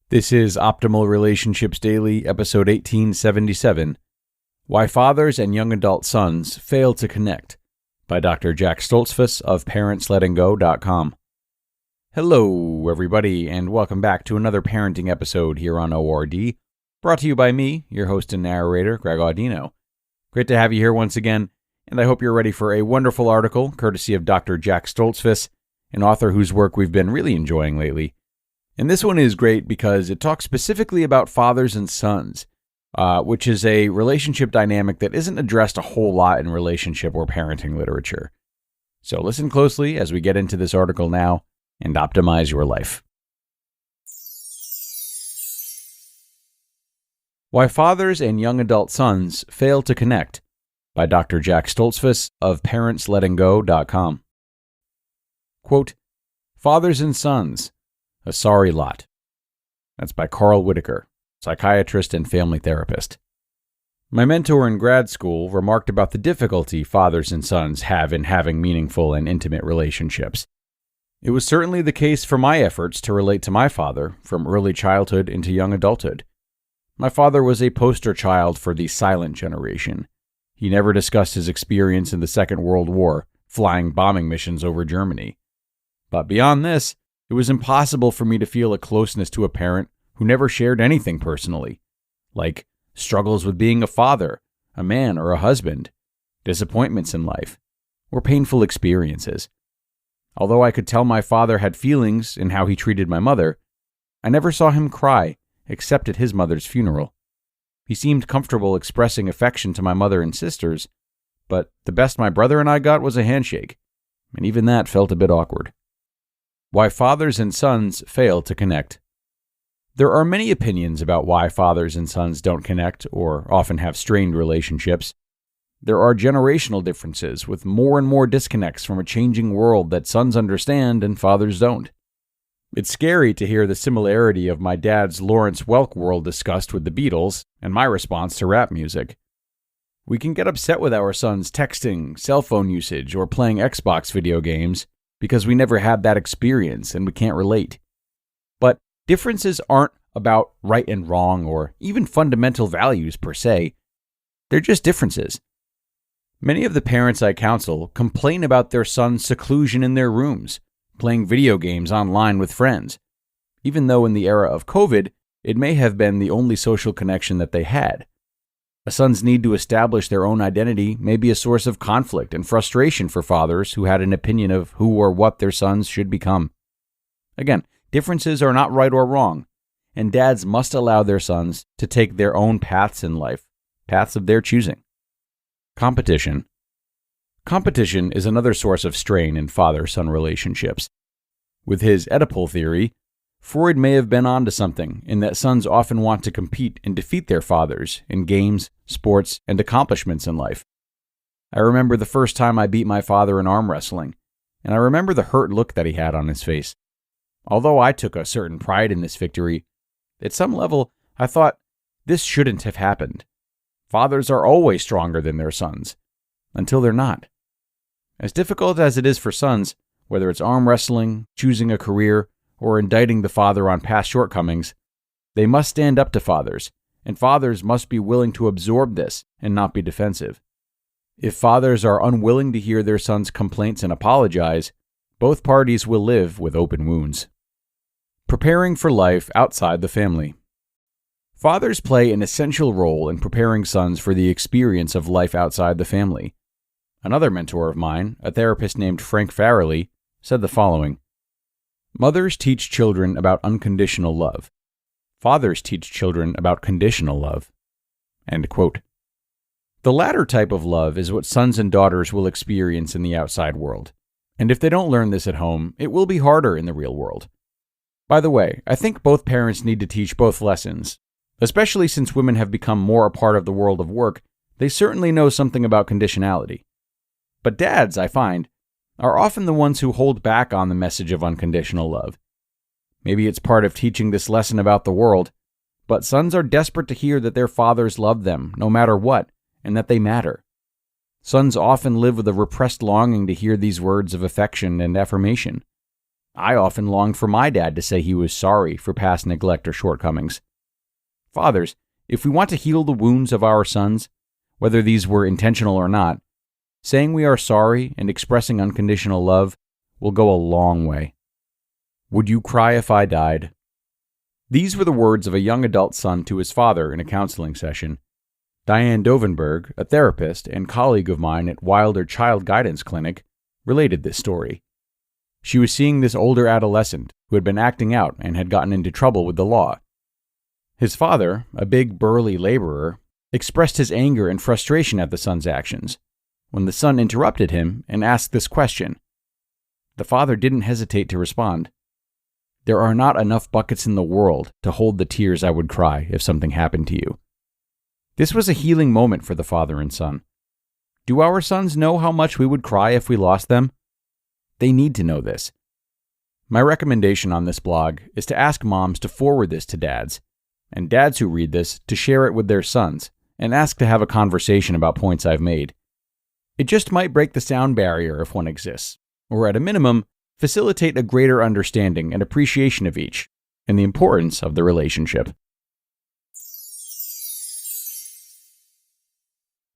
This is Optimal Relationships Daily, episode 1877, Why Fathers and Young Adult Sons Fail to Connect, by Dr. Jack Stoltzfus of ParentsLettingGo.com. Hello, everybody, and welcome back to another parenting episode here on ORD, brought to you by me, your host and narrator, Greg Audino. Great to have you here once again, and I hope you're ready for a wonderful article, courtesy of Dr. Jack Stoltzfus, an author whose work we've been really enjoying lately. And this one is great because it talks specifically about fathers and sons, which is a relationship dynamic that isn't addressed a whole lot in relationship or parenting literature. So listen closely as we get into this article now and optimize your life. Why Fathers and Young Adult Sons Fail to Connect, by Dr. Jack Stoltzfus of ParentsLettingGo.com. Quote, Fathers and Sons, a Sorry Lot. That's by Carl Whitaker, psychiatrist and family therapist. My mentor in grad school remarked about the difficulty fathers and sons have in having meaningful and intimate relationships. It was certainly the case for my efforts to relate to my father from early childhood into young adulthood. My father was a poster child for the silent generation. He never discussed his experience in the Second World War, flying bombing missions over Germany. But beyond this, it was impossible for me to feel a closeness to a parent who never shared anything personally, like struggles with being a father, a man, or a husband, disappointments in life, or painful experiences. Although I could tell my father had feelings in how he treated my mother, I never saw him cry except at his mother's funeral. He seemed comfortable expressing affection to my mother and sisters, but the best my brother and I got was a handshake, and even that felt a bit awkward. Why Fathers and Sons Fail to Connect. There are many opinions about why fathers and sons don't connect or often have strained relationships. There are generational differences with more and more disconnects from a changing world that sons understand and fathers don't. It's scary to hear the similarity of my dad's Lawrence Welk world discussed with the Beatles and my response to rap music. We can get upset with our sons texting, cell phone usage, or playing Xbox video games, because we never had that experience and we can't relate. But differences aren't about right and wrong or even fundamental values per se. They're just differences. Many of the parents I counsel complain about their son's seclusion in their rooms, playing video games online with friends, even though in the era of COVID, it may have been the only social connection that they had. A son's need to establish their own identity may be a source of conflict and frustration for fathers who had an opinion of who or what their sons should become. Again, differences are not right or wrong, and dads must allow their sons to take their own paths in life, paths of their choosing. Competition. Competition is another source of strain in father-son relationships. With his Oedipal theory, Freud may have been onto something in that sons often want to compete and defeat their fathers in games, sports, and accomplishments in life. I remember the first time I beat my father in arm wrestling, and I remember the hurt look that he had on his face. Although I took a certain pride in this victory, at some level I thought, this shouldn't have happened. Fathers are always stronger than their sons, until they're not. As difficult as it is for sons, whether it's arm wrestling, choosing a career, or indicting the father on past shortcomings, they must stand up to fathers, and fathers must be willing to absorb this and not be defensive. If fathers are unwilling to hear their sons' complaints and apologize, both parties will live with open wounds. Preparing for life outside the family. Fathers play an essential role in preparing sons for the experience of life outside the family. Another mentor of mine, a therapist named Frank Farrelly, said the following: Mothers teach children about unconditional love. Fathers teach children about conditional love. End quote. The latter type of love is what sons and daughters will experience in the outside world. And if they don't learn this at home, it will be harder in the real world. By the way, I think both parents need to teach both lessons. Especially since women have become more a part of the world of work, they certainly know something about conditionality. But dads, I find, are often the ones who hold back on the message of unconditional love. Maybe it's part of teaching this lesson about the world, but sons are desperate to hear that their fathers love them, no matter what, and that they matter. Sons often live with a repressed longing to hear these words of affection and affirmation. I often longed for my dad to say he was sorry for past neglect or shortcomings. Fathers, if we want to heal the wounds of our sons, whether these were intentional or not, saying we are sorry and expressing unconditional love will go a long way. Would you cry if I died? These were the words of a young adult son to his father in a counseling session. Diane Dovenberg, a therapist and colleague of mine at Wilder Child Guidance Clinic, related this story. She was seeing this older adolescent who had been acting out and had gotten into trouble with the law. His father, a big burly laborer, expressed his anger and frustration at the son's actions, when the son interrupted him and asked this question. The father didn't hesitate to respond. There are not enough buckets in the world to hold the tears I would cry if something happened to you. This was a healing moment for the father and son. Do our sons know how much we would cry if we lost them? They need to know this. My recommendation on this blog is to ask moms to forward this to dads, and dads who read this to share it with their sons, and ask to have a conversation about points I've made. It just might break the sound barrier if one exists, or at a minimum, facilitate a greater understanding and appreciation of each, and the importance of the relationship.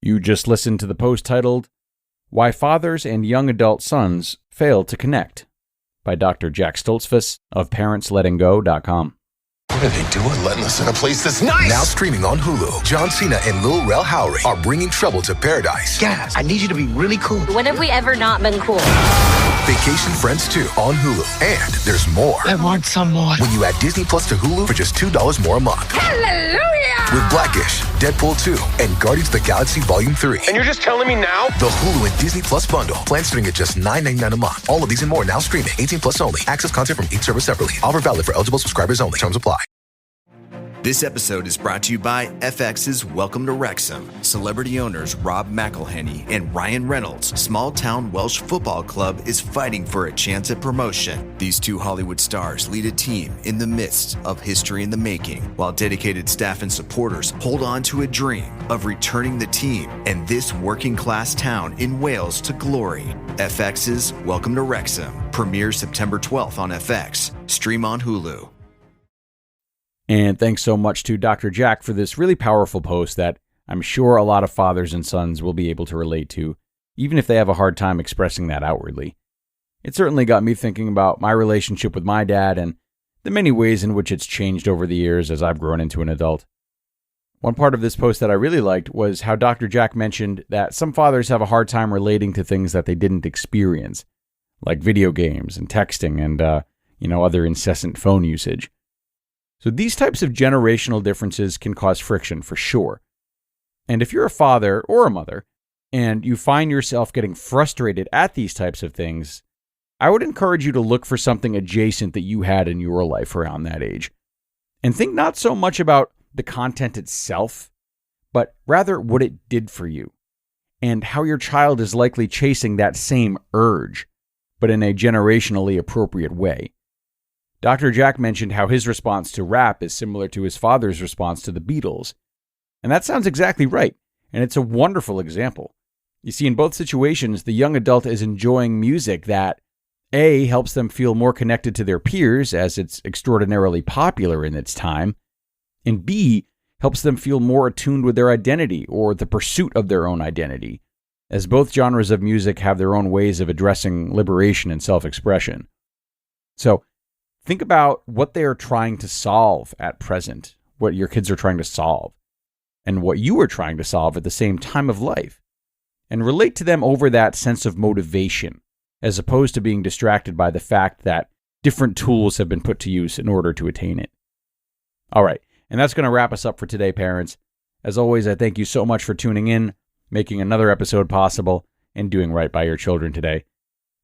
You just listened to the post titled, Why Fathers and Young Adult Sons Fail to Connect, by Dr. Jack Stoltzfus of parentslettinggo.com. What are they doing letting us in a place this nice? Now streaming on Hulu, John Cena and Lil Rel Howery are bringing trouble to paradise. Guys, I need you to be really cool. When have we ever not been cool? Vacation Friends 2 on Hulu. And there's more. I want some more. When you add Disney Plus to Hulu for just $2 more a month. Hallelujah! With Blackish, Deadpool 2, and Guardians of the Galaxy Volume 3. And you're just telling me now? The Hulu and Disney Plus bundle. Plans starting at just $9.99 a month. All of these and more now streaming. 18 plus only. Access content from each service separately. Offer valid for eligible subscribers only. Terms apply. This episode is brought to you by FX's Welcome to Wrexham. Celebrity owners Rob McElhenney and Ryan Reynolds' small-town Welsh football club is fighting for a chance at promotion. These two Hollywood stars lead a team in the midst of history in the making, while dedicated staff and supporters hold on to a dream of returning the team and this working-class town in Wales to glory. FX's Welcome to Wrexham premieres September 12th on FX. Stream on Hulu. And thanks so much to Dr. Jack for this really powerful post that I'm sure a lot of fathers and sons will be able to relate to, even if they have a hard time expressing that outwardly. It certainly got me thinking about my relationship with my dad and the many ways in which it's changed over the years as I've grown into an adult. One part of this post that I really liked was how Dr. Jack mentioned that some fathers have a hard time relating to things that they didn't experience, like video games and texting and, other incessant phone usage. So these types of generational differences can cause friction for sure. And if you're a father or a mother and you find yourself getting frustrated at these types of things, I would encourage you to look for something adjacent that you had in your life around that age. And think not so much about the content itself, but rather what it did for you and how your child is likely chasing that same urge, but in a generationally appropriate way. Dr. Jack mentioned how his response to rap is similar to his father's response to the Beatles. And that sounds exactly right, and it's a wonderful example. You see, in both situations, the young adult is enjoying music that, A, helps them feel more connected to their peers as it's extraordinarily popular in its time, and B, helps them feel more attuned with their identity or the pursuit of their own identity, as both genres of music have their own ways of addressing liberation and self-expression. So, think about what they are trying to solve at present, what your kids are trying to solve, and what you are trying to solve at the same time of life, and relate to them over that sense of motivation, as opposed to being distracted by the fact that different tools have been put to use in order to attain it. All right, and that's going to wrap us up for today, parents. As always, I thank you so much for tuning in, making another episode possible, and doing right by your children today.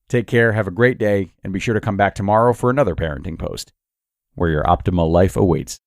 Take care, have a great day, and be sure to come back tomorrow for another parenting post, where your optimal life awaits.